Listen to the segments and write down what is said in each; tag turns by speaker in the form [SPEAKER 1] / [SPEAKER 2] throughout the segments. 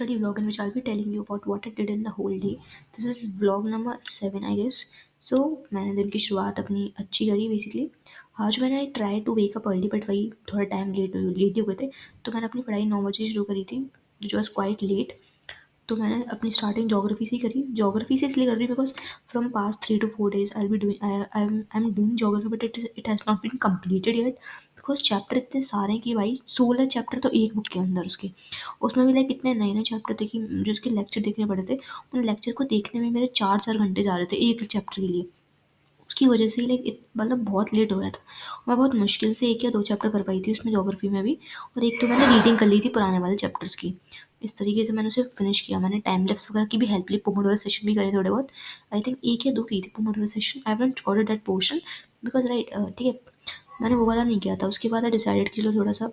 [SPEAKER 1] study vlog in which I'll be telling you about what I did in the whole day. This is vlog number 7 I guess. So मैंने दिन की शुरुआत अपनी अच्छी करी basically. आज मैंने try to wake up early but वही थोड़ा टाइम लेट हो गए थे. तो मैंने अपनी पढ़ाई 9 बजे शुरू करी थी विच वॉज क्वाइट लेट. तो मैंने अपनी स्टार्टिंग जोग्राफी से ही करी. जोग्राफी से इसलिए कर रही because from past 3 to 4 days I be doing I am doing geography but it has not been completed yet. Because chapter इतने सारे हैं कि भाई 16 चैप्टर तो एक बुक के अंदर उसके. उसमें भी लाइक इतने नए नए चैप्टर थे कि मुझे उसके लेक्चर देखने पड़े थे. उन लेक्चर को देखने में मेरे 4 4 घंटे जा रहे थे एक चैप्टर के लिए. उसकी वजह से ही लाइक मतलब बहुत लेट हो गया था. मैं बहुत मुश्किल से 1 या 2 चैप्टर कर पाई थी उसमें जोग्राफी में भी. और एक तो मैंने रीडिंग कर ली थी पुराने वाले चैप्टर्स की. इस तरीके से मैंने उसे फिनिश किया. मैंने टाइम लैप्स वगैरह की भी हेल्प ली. पोमोडोरो सेशन भी करे थोड़े बहुत. आई थिंक 1 या 2 की थी Pomodoro session. I haven't recorded that portion because right ठीक है. मैंने वो वाला नहीं किया था. उसके बाद आई डिसाइडेड कि चलो थोड़ा सा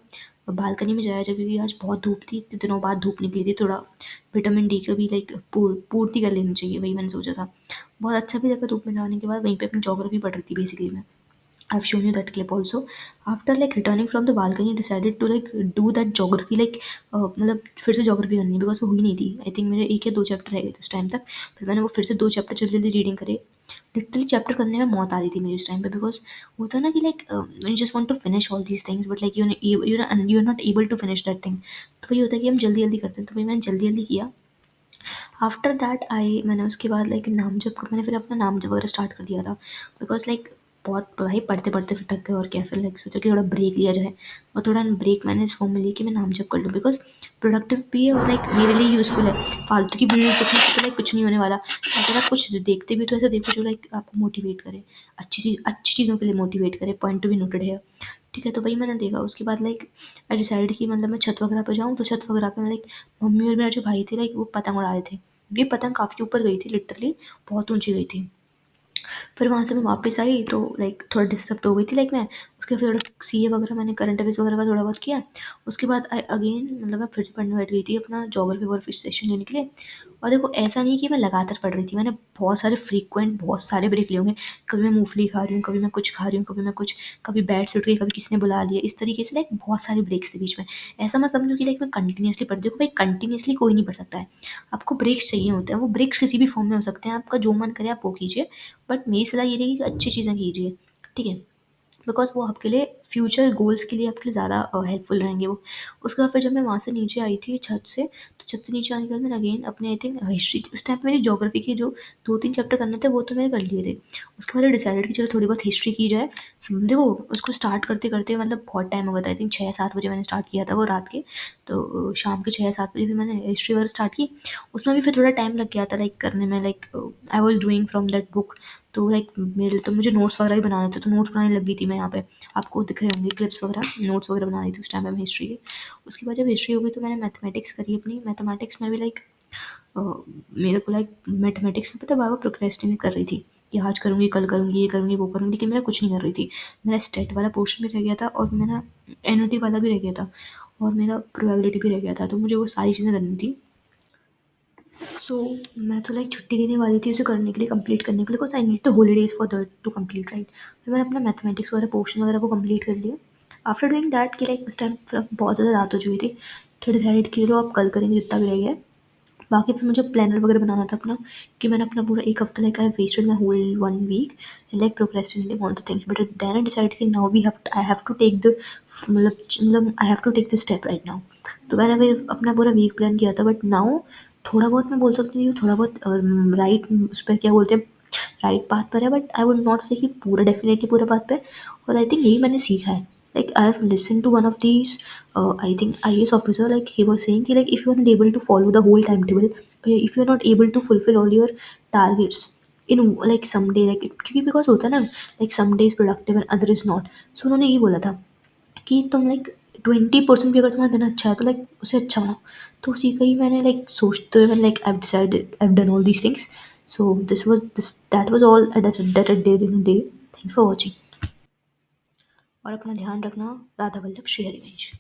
[SPEAKER 1] बालकनी में जाया जाए क्योंकि आज बहुत धूप थी. इतने दिनों बाद धूप निकली थी. थोड़ा विटामिन डी का भी लाइक पूर्ति कर लेनी चाहिए वही मैंने सोचा था. बहुत अच्छा भी लगा धूप में जाने के बाद. वहीं पे अपनी जोग्राफी पढ़ रही थी बेसिकली मैं. I've shown you that clip also. After like returning from the balcony, I decided to like do that geography like मतलब फिर से geography करनी है बिकॉज वो हुई नहीं थी. आई थिंक मेरे 1 या 2 चैप्टर रह गए थे उस टाइम तक. फिर मैंने वो फिर से 2 चैप्टर जल्दी जल्दी रीडिंग करे. लिटरली चैप्टर करने में मौत आ रही थी मेरी उस टाइम पे बिकॉज होता है ना कि like you just want to finish all these things but like you are not able to finish that thing. तो वही होता है कि हम जल्दी जल्दी करते हैं. तो वही मैंने जल्दी जल्दी किया. आफ्टर दैट आई मैंने उसके बाद लाइक नाम जप मैंने फिर अपना नाम जप वगैरह स्टार्ट कर दिया था बिकॉज लाइक बहुत भाई पढ़ते पढ़ते फिर थक गए. और क्या फिर लाइक सोचा कि थोड़ा ब्रेक लिया जाए. और थोड़ा ब्रेक मैंने इस फॉर्म में लिया कि मैं नाम जप कर लूँ बिकॉज प्रोडक्टिव भी है और लाइक मेरे लिए यूज़फुल है. फालतू की वीडियोस देखने से तो लाइक कुछ नहीं होने वाला. अगर आप कुछ देखते भी तो ऐसा देखो जो लाइक आपको मोटिवेट करे. अच्छी चीज़ों के लिए मोटिवेट करे. पॉइंट टू बी नोटेड है. ठीक है. तो वही मैंने देखा. उसके बाद लाइक आई डिसाइड कि मतलब मैं छत वगैरह पर जाऊँ. तो छत वगैरह पे मैं लाइक मम्मी और मेरा जो भाई थे लाइक वो पतंग उड़ा रहे थे. ये पतंग काफ़ी ऊपर गई थी लिटरली. बहुत ऊँची गई थी. फिर वहाँ से मैं वापस आई तो लाइक थोड़ा डिस्टर्ब तो हो गई थी लाइक मैं. उसके फिर थोड़ा सीए वगैरह मैंने करंट अफेयर्स वगैरह का थोड़ा बहुत किया. उसके बाद आई अगेन मतलब मैं फिर से पढ़ने बैठ गई थी अपना जोग्राफी वगैरह सेशन लेने के लिए. और देखो ऐसा नहीं कि मैं लगातार पढ़ रही थी. मैंने बहुत सारे फ्रीक्वेंट बहुत सारे ब्रेक लिए होंगे. कभी मैं मूंगफली खा रही हूँ, कभी मैं कुछ खा रही हूँ, कभी मैं कुछ, कभी बेड से उठ गई, कभी किसी ने बुला लिया. इस तरीके से लाइक बहुत सारे ब्रेक्स थे बीच में. ऐसा मत समझो कि लाइक मैं कंटिन्यूसली पढ़. देखो भाई कंटिन्यूसली कोई नहीं पढ़ सकता है. आपको ब्रेक्स चाहिए होते हैं. वो ब्रेक्स किसी भी फॉर्म में हो सकते हैं. आपका जो मन करे आप वो कीजिए. बट मेरी सलाह ये रहेगी कि अच्छी चीज़ें कीजिए. ठीक है. बिकॉज़ वो आपके लिए फ्यूचर गोल्स के लिए आपके लिए ज़्यादा हेल्पफुल रहेंगे वो. उसके बाद फिर जब मैं वहाँ से नीचे आई थी छत से, तो छत से नीचे आने के बाद मैंने अगेन अपने आई थिंक हिस्ट्री उस टाइम पे मेरी ज्योग्राफी के जो 2 3 चैप्टर करने थे वो तो मैंने कर लिए थे. उसके बाद डिसाइडेड कि चलो थोड़ी बहुत हिस्ट्री की जाए. देखो उसको स्टार्ट करते-करते मतलब बहुत टाइम हो गया था. आई थिंक 6 7 बजे मैंने स्टार्ट किया था वो रात के. तो शाम के 6 7 बजे फिर मैंने हिस्ट्री वगैरह स्टार्ट की. उसमें भी फिर थोड़ा टाइम लग गया था लाइक करने में. Like I was doing from that book. तो लाइक मेरे तो मुझे नोट्स वगैरह भी बनाने थे. तो नोट्स बनाने लग गई थी मैं यहाँ पे. आपको दिख रहे होंगे क्लिप्स वगैरह. नोट्स वगैरह बना रही थी उस टाइम पे मैं हिस्ट्री के. उसके बाद जब हिस्ट्री हो गई तो मैंने मैथमेटिक्स करी अपनी. मैथमेटिक्स में भी लाइक मेरे को लाइक मैथमेटिक्स में पता है बार बार प्रोक्रेस्टिनेट कर रही थी कि आज करूँगी, कल करूँगी, ये करूँगी, वो करूँगी. लेकिन मेरा कुछ नहीं कर रही थी. मेरा स्टेट वाला पोर्शन भी रह गया था और मेरा एनुटी वाला भी रह गया था और मेरा प्रोबेबिलिटी भी रह गया था. तो मुझे वो सारी चीज़ें करनी थी. सो मैं तो लाइक छुट्टी लेने वाली थी उसे करने के लिए, कंप्लीट करने के लिए. Because I need to holidays for that to complete right. तो मैंने अपना मैथमेटिक्स वगैरह पोर्शन वगैरह को कंप्लीट कर लिया. आफ्टर डूइंग दैट कि लाइक उस टाइम बहुत ज़्यादा रात हो चुकी थी. तो डिसाइड कि लो आप कल करेंगे जितना भी रह गया है. बाकी फिर मुझे प्लानर वगैरह बनाना था अपना कि मैंने अपना पूरा एक हफ्ता like I wasted my whole 1 week like procrastinating all the things. But then I decide कि now we have I have to take the मतलब I have to take the step right now. तो मैंने फिर अपना पूरा week plan किया था. But now थोड़ा बहुत मैं बोल सकती हूँ थोड़ा बहुत राइट उस पर क्या बोलते हैं राइट पाथ पर है. बट आई वुड नॉट से कि पूरा डेफिनेटली पूरा पाथ पे. और आई थिंक यही मैंने सीखा है. Like I have listened to one of these, I think IAS officer. Like he was saying, कि like if you are not able to follow the whole timetable, if you are not able to fulfill all your targets in like some day, like क्योंकि because होता है ना like some days productive and other is not. So उन्होंने ये बोला था कि तुम लाइक 20% भी अगर तुम्हारा दिन अच्छा है तो लाइक उसे अच्छा बनाओ. तो उसी का ही मैंने लाइक सोचते हुए मैंने like I decided I done all these things. So this that was all that I did in a day. Thanks for watching. और अपना ध्यान रखना. राधा वल्लभ श्री हरिवंश.